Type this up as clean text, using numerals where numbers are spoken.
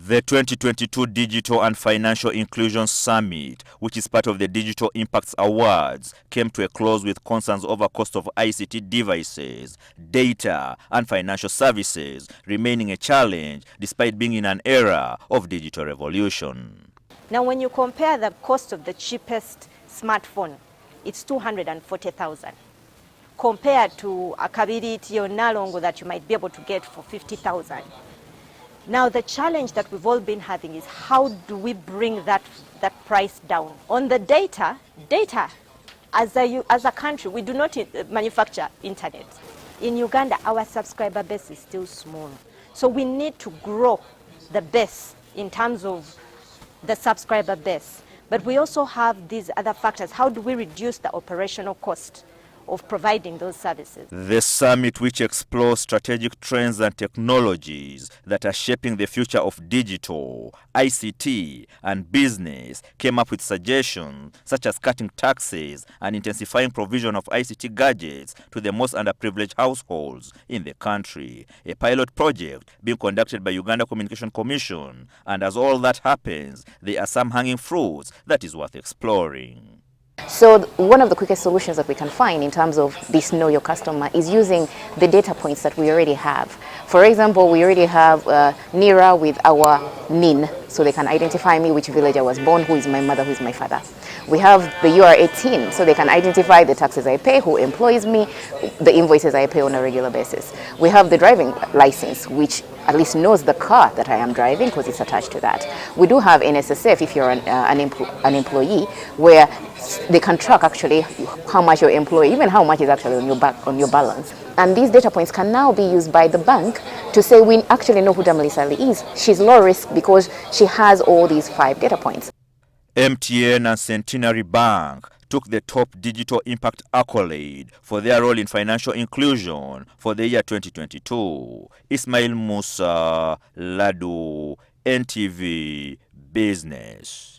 The 2022 Digital and Financial Inclusion Summit, which is part of the Digital Impacts Awards, came to a close with concerns over cost of ICT devices, data, and financial services remaining a challenge despite being in an era of digital revolution. Now, when you compare the cost of the cheapest smartphone, it's 240,000 compared to a kabiriti or nalongo that you might be able to get for 50,000. Now, the challenge that we've all been having is how do we bring that price down? On the data, as a country, we do not manufacture internet. In Uganda, our subscriber base is still small. So we need to grow the base in terms of the subscriber base. But we also have these other factors. How do we reduce the operational cost of providing those services? The summit, which explores strategic trends and technologies that are shaping the future of digital, ICT, and business, came up with suggestions such as cutting taxes and intensifying provision of ICT gadgets to the most underprivileged households in the country, a pilot project being conducted by Uganda Communication Commission. And as all that happens, there are some hanging fruits that is worth exploring. So one of the quickest solutions that we can find in terms of this Know Your Customer is using the data points that we already have. For example, we already have NIRA with our NIN, so they can identify me, which village I was born, who is my mother, who is my father. We have the UR18, so they can identify the taxes I pay, who employs me, the invoices I pay on a regular basis. We have the driving license, which at least knows the car that I am driving because it's attached to that. We do have NSSF if you're an employee, where they can track actually how much your employee, even how much is actually on your balance. And these data points can now be used by the bank to say we actually know who Damalisali is. She's low risk because she has all these 5 data points. MTN and Centenary Bank took the top digital impact accolade for their role in financial inclusion for the year 2022. Ismail Musa, Ladu, NTV Business.